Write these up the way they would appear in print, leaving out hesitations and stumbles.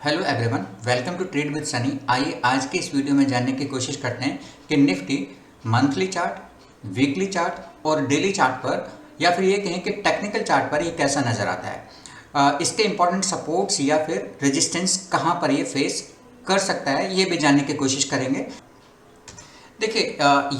Hello everyone, welcome to trade with Sunny. आइए आज के इस वीडियो में जानने की कोशिश करते हैं कि Nifty monthly chart, weekly chart और डेली चार्ट पर या फिर ये कहें कि टेक्निकल चार्ट पर ये कैसा नज़र आता है। इसके इंपॉर्टेंट सपोर्ट्स या फिर रेजिस्टेंस कहाँ पर ये फेस कर सकता है, ये भी जानने की कोशिश करेंगे। देखिए,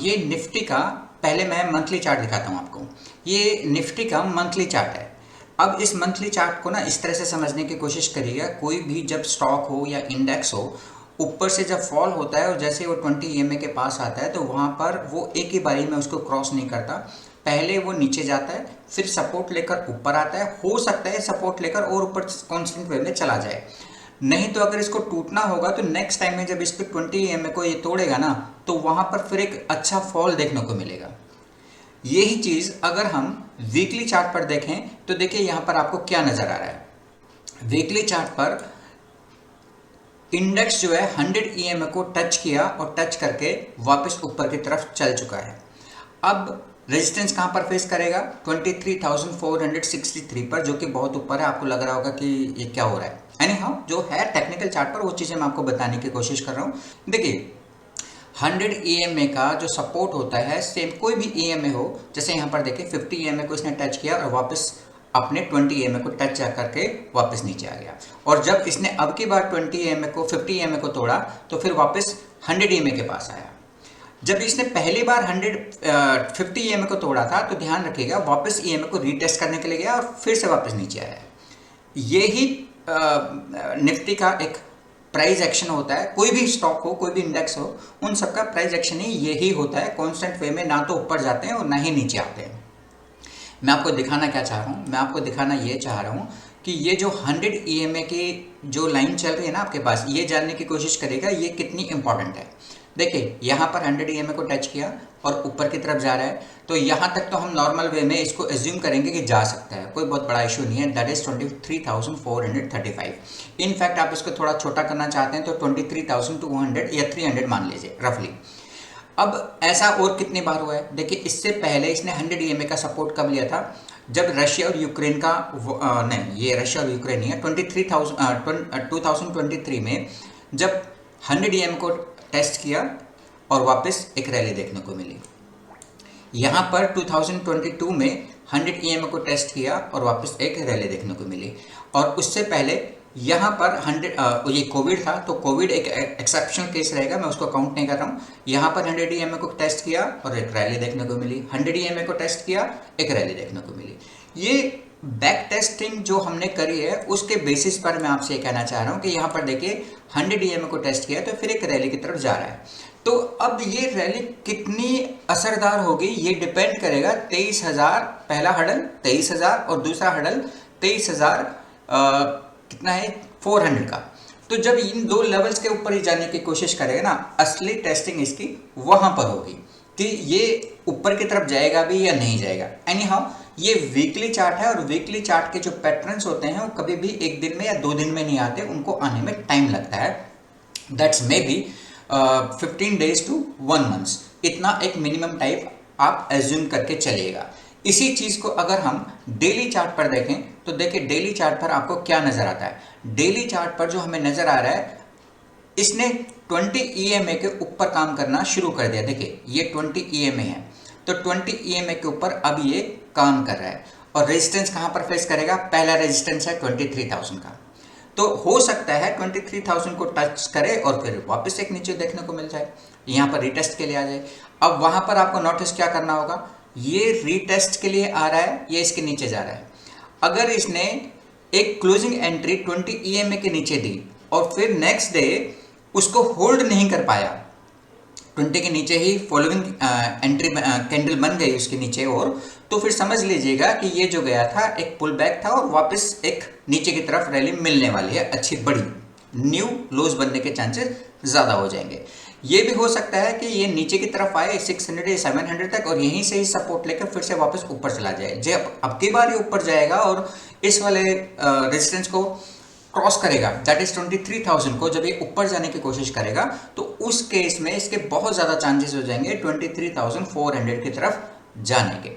ये निफ्टी का पहले मैं मंथली चार्ट दिखाता हूँ आपको। ये निफ्टी का मंथली चार्ट है। अब इस मंथली चार्ट को ना इस तरह से समझने की कोशिश करिएगा, कोई भी जब स्टॉक हो या इंडेक्स हो, ऊपर से जब फॉल होता है और जैसे वो 20 EMA के पास आता है तो वहाँ पर वो एक ही बारी में उसको क्रॉस नहीं करता। पहले वो नीचे जाता है, फिर सपोर्ट लेकर ऊपर आता है। हो सकता है सपोर्ट लेकर और ऊपर कॉन्स्टेंट वे में चला जाए, नहीं तो अगर इसको टूटना होगा तो नेक्स्ट टाइम में जब इसको 20 EMA को ये तोड़ेगा ना तो वहाँ पर फिर एक अच्छा फॉल देखने को मिलेगा। यही चीज़ अगर हम वीकली चार्ट पर देखें तो देखिए यहाँ पर आपको क्या नज़र आ रहा है। वीकली चार्ट पर इंडेक्स जो है 100 EMA को टच किया और टच करके वापस ऊपर की तरफ चल चुका है। अब रेजिस्टेंस कहाँ पर फेस करेगा? 23,463 पर, जो कि बहुत ऊपर है। आपको लग रहा होगा कि ये क्या हो रहा है। एनीहाउ जो है टेक्निकल चार्ट पर वो चीज़ें मैं आपको बताने की कोशिश कर रहा हूँ। देखिए 100 EMA का जो सपोर्ट होता है, सेम कोई भी EMA हो, जैसे यहाँ पर देखिए 50 EMA को इसने टच किया और वापस अपने 20 EMA को टच करके वापस नीचे आ गया। और जब इसने अब की बार 50 EMA को तोड़ा तो फिर वापस 100 EMA के पास आया। जब इसने पहली बार 50 EMA को तोड़ा था तो ध्यान रखिएगा वापस EMA को रीटेस्ट करने के लिए गया और फिर से वापस नीचे आया। यही निफ्टी का एक प्राइस एक्शन होता है। कोई भी स्टॉक हो, कोई भी इंडेक्स हो, उन सबका प्राइस एक्शन ही यही होता है। कांस्टेंट वे में ना तो ऊपर जाते हैं और ना ही नीचे आते हैं। मैं आपको दिखाना क्या चाह रहा हूँ? मैं आपको दिखाना ये चाह रहा हूँ कि ये जो 100 EMA की जो लाइन चल रही है ना आपके पास, ये जानने की कोशिश करेगा ये कितनी इंपॉर्टेंट है। देखिए यहाँ पर 100 EMA को टच किया और ऊपर की तरफ जा रहा है, तो यहाँ तक तो हम नॉर्मल वे में इसको एज्यूम करेंगे कि जा सकता है, कोई बहुत बड़ा इशू नहीं है। That is 23,435। इनफैक्ट आप इसको थोड़ा छोटा करना चाहते हैं तो 23,200 या 300 मान लीजिए रफली। अब ऐसा और कितनी बार हुआ है? देखिए इससे पहले इसने 100 EMA का सपोर्ट कब लिया था? जब रशिया और यूक्रेन का नहीं, ये रशिया और यूक्रेन ही है। 2023 में जब 100 EMA को टेस्ट किया और वापस एक रैली देखने को मिली। यहाँ पर 2022 में 100 EMA को टेस्ट किया और वापस एक रैली देखने को मिली। और उससे पहले यहाँ पर 100 ये कोविड था, तो कोविड एक एक्सेप्शनल केस रहेगा, मैं उसको काउंट नहीं कर रहा हूँ। यहाँ पर 100 EMA को टेस्ट किया और एक रैली देखने को मिली। 100 EMA को टेस्ट किया, एक रैली देखने को मिली। ये बैक टेस्टिंग जो हमने करी है उसके बेसिस पर मैं आपसे ये कहना चाह रहा हूँ कि यहाँ पर देखिए 100 EMA को टेस्ट किया तो फिर एक रैली की तरफ जा रहा है। तो अब ये रैली कितनी असरदार होगी ये डिपेंड करेगा 23,000 पहला हडल, 23,000 और दूसरा हडल 23,000 कितना है 400 का। तो जब इन दो लेवल्स के ऊपर ही जाने की कोशिश करेगा ना, असली टेस्टिंग इसकी वहां पर होगी कि ये ऊपर की तरफ जाएगा भी या नहीं जाएगा। एनीहाउ ये वीकली चार्ट है और वीकली चार्ट के जो पैटर्न्स होते हैं वो कभी भी एक दिन में या 2 दिन में नहीं आते, उनको आने में टाइम लगता है। That's may be 15 days to 1 month, इतना एक मिनिमम टाइप आप एज्यूम करके चलिएगा। इसी चीज़ को अगर हम डेली चार्ट पर देखें तो देखिए डेली चार्ट पर आपको क्या नज़र आता है। डेली चार्ट पर जो हमें नज़र आ रहा है, इसने 20 EMA के ऊपर काम करना शुरू कर दिया। देखिए ये 20 EMA है, तो 20 EMA के ऊपर अब ये काम कर रहा है। और रेजिस्टेंस कहाँ पर फेस करेगा? पहला रेजिस्टेंस है 23,000 का। तो हो सकता है 23,000 को टच करे और फिर वापस एक नीचे देखने को मिल जाए, यहाँ पर रीटेस्ट के लिए आ जाए। अब वहाँ पर आपको नोटिस क्या करना होगा, ये रीटेस्ट के लिए आ रहा है, ये इसके नीचे जा रहा है। अगर इसने एक क्लोजिंग एंट्री 20 EMA के नीचे दी और फिर नेक्स्ट डे उसको होल्ड नहीं कर पाया, 20 के नीचे ही फॉलोइंग एंट्री कैंडल बन गई उसके नीचे, और तो फिर समझ लीजिएगा कि ये जो गया था एक पुल बैक था और वापस एक नीचे की तरफ रैली मिलने वाली है, अच्छी बड़ी न्यू लोज बनने के चांसेस ज़्यादा हो जाएंगे। ये भी हो सकता है कि ये नीचे की तरफ आए 600 या 700 तक और यहीं से ही सपोर्ट लेकर फिर से वापस ऊपर चला जाए। जब अब की बार ये ऊपर जाएगा और इस वाले रेजिस्टेंस को क्रॉस करेगा, दैट इज 23,000 को, जब ये ऊपर जाने की कोशिश करेगा तो उस केस में इसके बहुत ज़्यादा चांसेस हो जाएंगे 23,400 की तरफ जाने के।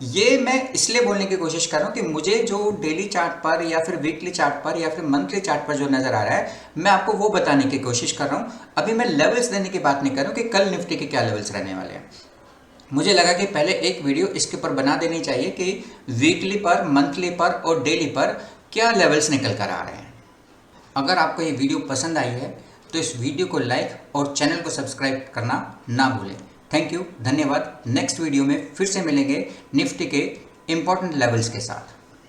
ये मैं इसलिए बोलने की कोशिश कर रहा हूँ कि मुझे जो डेली चार्ट पर या फिर वीकली चार्ट पर या फिर मंथली चार्ट पर जो नज़र आ रहा है, मैं आपको वो बताने की कोशिश कर रहा हूँ। अभी मैं लेवल्स देने की बात नहीं कर रहा हूँ कि कल निफ्टी के क्या लेवल्स रहने वाले हैं। मुझे लगा कि पहले एक वीडियो इसके ऊपर बना देनी चाहिए कि वीकली पर, मंथली पर और डेली पर क्या लेवल्स निकल कर आ रहे हैं। अगर आपको ये वीडियो पसंद आई है तो इस वीडियो को लाइक और चैनल को सब्सक्राइब करना ना भूलें। थैंक यू, धन्यवाद। नेक्स्ट वीडियो में फिर से मिलेंगे निफ्टी के इम्पॉर्टेंट लेवल्स के साथ।